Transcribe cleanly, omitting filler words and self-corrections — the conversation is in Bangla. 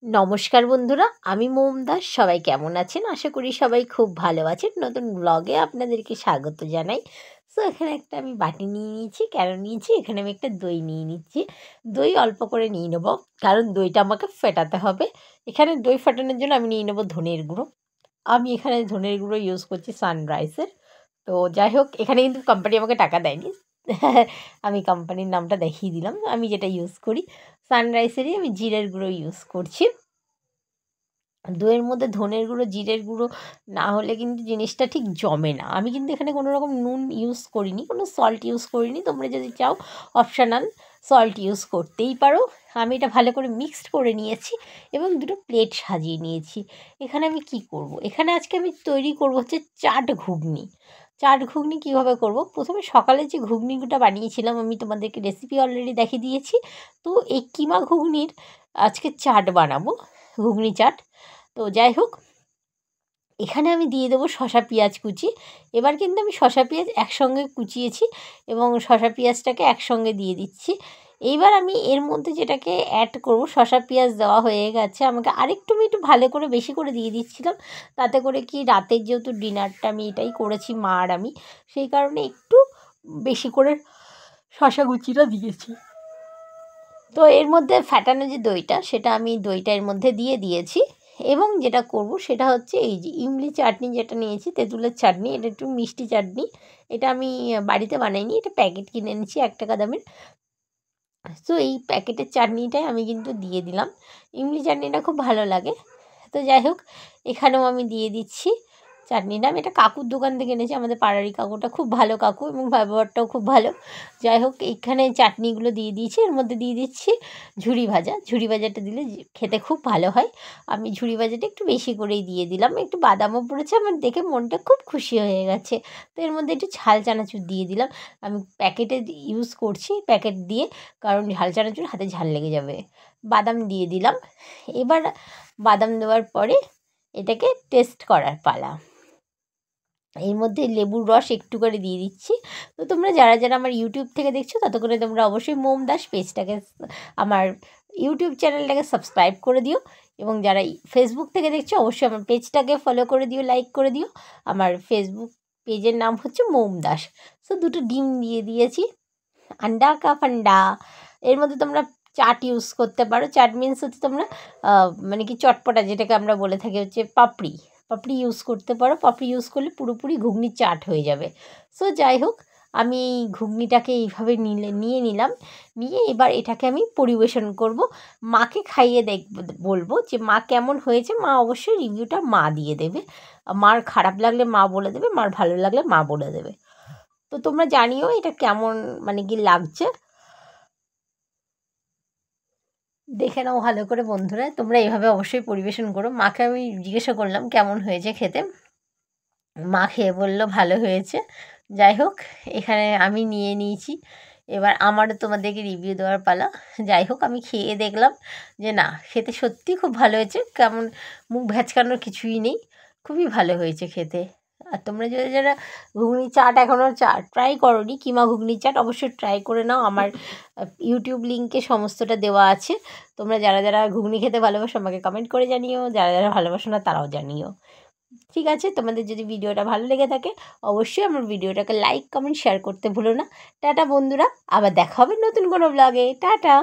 নমস্কার বন্ধুরা, আমি মোম দাস। সবাই কেমন আছেন? আশা করি সবাই খুব ভালো আছেন। নতুন ব্লগে আপনাদেরকে স্বাগত জানাই। সো এখানে একটা আমি বাটি নিয়ে নিয়েছি। কেন নিয়েছি? এখানে আমি একটা দই নিয়ে নিচ্ছি। দই অল্প করে নিয়ে নেবো, কারণ দইটা আমাকে ফেটাতে হবে। এখানে দই ফেটানোর জন্য আমি নিয়ে নেবো ধনের গুঁড়ো। আমি এখানে ধনের গুঁড়ো ইউজ করছি সানরাইসের। তো যাই হোক, এখানে কিন্তু কোম্পানি আমাকে টাকা দেয়নি। আমি কোম্পানির নামটা দেখিয়ে দিলাম। আমি যেটা ইউজ করি সানরাইসেরই, আমি জিরের গুঁড়ো ইউজ করছি। দইয়ের মধ্যে ধনের গুঁড়ো, জিরের গুঁড়ো না হলে কিন্তু জিনিসটা ঠিক জমে না। আমি কিন্তু এখানে কোনো রকম নুন ইউজ করিনি, কোনো সল্ট ইউজ করিনি। তোমরা যদি চাও অপশনাল সল্ট ইউজ করতেই পারো। আমি এটা ভালো করে মিক্সড করে নিয়েছি এবং দুটো প্লেট সাজিয়ে নিয়েছি। এখানে আমি কি করব? এখানে আজকে আমি তৈরি করব হচ্ছে চাট ঘুগনি। চাট ঘুগনি কীভাবে করব? প্রথমে সকালে যে ঘুগনিটা বানিয়েছিলাম, আমি তোমাদেরকে রেসিপি অলরেডি দেখিয়ে দিয়েছি। তো এই কিমা ঘুগনির আজকে চাট বানাবো, ঘুগনি চাট। তো যাই হোক, এখানে আমি দিয়ে দেবো শসা পেঁয়াজ কুচি। এবার কিন্তু আমি শসা পেঁয়াজ একসঙ্গে কুচিয়েছি এবং শসা পেঁয়াজটাকে একসঙ্গে দিয়ে দিচ্ছি। এইবার আমি এর মধ্যে যেটাকে অ্যাড করব, শসা পেঁয়াজ দেওয়া হয়ে গেছে। আমাকে আরেকটু আমি একটু ভালো করে বেশি করে দিয়ে দিচ্ছিলাম, তাতে করে কি রাতের যেহেতু ডিনারটা আমি এটাই করেছি মা আর আমি, সেই কারণে একটু বেশি করে শসা কুচিটা দিয়েছি। তো এর মধ্যে ফ্যাটানো যে দইটা, সেটা আমি দইটা এর মধ্যে দিয়ে দিয়েছি। এবং যেটা করব সেটা হচ্ছে এই যে ইমলি চাটনি যেটা নিয়েছি, তেঁতুলের চাটনি, এটা একটু মিষ্টি চাটনি। এটা আমি বাড়িতে বানাইনি, এটা প্যাকেট কিনে এনেছি 1 টাকা দামের। তো এই প্যাকেটের চাটনিটাই আমি কিন্তু দিয়ে দিলাম। ইমলি চাটনিটা খুব ভালো লাগে। তো যাই হোক, এখানেও আমি দিয়ে দিচ্ছি চাটনিটা। আমি এটা কাকুর দোকান থেকে এনেছি, আমাদের পাড়ারই কাকুটা খুব ভালো কাকু এবং ব্যবহারটাও খুব ভালো। যাই হোক, এইখানে চাটনিগুলো দিয়ে দিয়েছি। এর মধ্যে দিয়ে দিচ্ছি ঝুরি ভাজা। ঝুরি ভাজাটা দিলে খেতে খুব ভালো হয়। আমি ঝুরি ভাজাটা একটু বেশি করেই দিয়ে দিলাম। একটু বাদামও পড়েছে, আমার দেখে মনটা খুব খুশি হয়ে গেছে। তো এর মধ্যে একটু ঝাল চানাচুর দিয়ে দিলাম। আমি প্যাকেটে ইউজ করছি, প্যাকেট দিয়ে, কারণ ঝাল চানাচুর হাতে ঝাল লেগে যাবে। বাদাম দিয়ে দিলাম। এবার বাদাম দেওয়ার পরে এটাকে টেস্ট করার পালা। এর মধ্যে লেবুর রস একটু করে দিয়ে দিচ্ছি। তো তোমরা যারা যারা আমার ইউটিউব থেকে দেখছো, ততক্ষণে তোমরা অবশ্যই মোম দাস পেজটাকে, আমার ইউটিউব চ্যানেলটাকে সাবস্ক্রাইব করে দিও। এবং যারা ফেসবুক থেকে দেখছো, অবশ্যই আমার পেজটাকে ফলো করে দিও, লাইক করে দিও। আমার ফেসবুক পেজের নাম হচ্ছে মোম দাস। সো দুটো ডিম দিয়ে দিয়েছি, আন্ডা কা ফান্ডা। এর মধ্যে তোমরা চাট ইউজ করতে পারো। চাট মিন্স হচ্ছে তোমরা মানে কি চটপটা, যেটাকে আমরা বলে থাকি হচ্ছে পাপড়ি। পাপড়ি ইউজ করতে পারো। পাপড়ি ইউজ করলে পুরোপুরি ঘুগনি চাট হয়ে যাবে। সো যাই হোক, আমি এই ঘুগনিটাকে এইভাবে নিয়ে নিলাম। নিয়ে এবার এটাকে আমি পরিবেশন করব। মাকে খাইয়ে বলবো যে মা কেমন হয়েছে। মা অবশ্যই রিভিউটা মা দিয়ে দেবে। মার খারাপ লাগলে মা বলে দেবে, মার ভালো লাগলে মা বলে দেবে। তো তোমরা জানিও এটা কেমন মানে কি লাগছে। দেখে নাও ভালো করে বন্ধুরা, তোমরা এভাবে অবশ্যই পরিবেশন করো। মাকে আমি জিজ্ঞাসা করলাম কেমন হয়েছে খেতে। মা খেয়ে বলল ভালো হয়েছে। যাই হোক, এখানে আমি নিয়ে নিয়েছি। এবার আমারও তোমাদেরকে রিভিউ দেওয়ার পালা। যাই হোক, আমি খেয়ে দেখলাম যে না, খেতে সত্যিই খুব ভালো হয়েছে। কেমন মুখ ভ্যাচকানোর কিছুই নেই, খুবই ভালো হয়েছে খেতে। আর তোমরা যারা যারা ঘুগনি চাট এখনও ট্রাই করোনি, কিমা ঘুগনি চাট, অবশ্যই ট্রাই করে নাও। আমার ইউটিউব লিঙ্কে সমস্তটা দেওয়া আছে। তোমরা যারা যারা ঘুগনি খেতে ভালোবাসো আমাকে কমেন্ট করে জানিও, যারা যারা ভালোবাসো না তারাও জানিও। ঠিক আছে, তোমাদের যদি ভিডিওটা ভালো লেগে থাকে, অবশ্যই আমার ভিডিওটাকে লাইক, কমেন্ট, শেয়ার করতে ভুলো না। টাটা বন্ধুরা, আবার দেখা হবে নতুন কোনো ব্লগে। টাটা।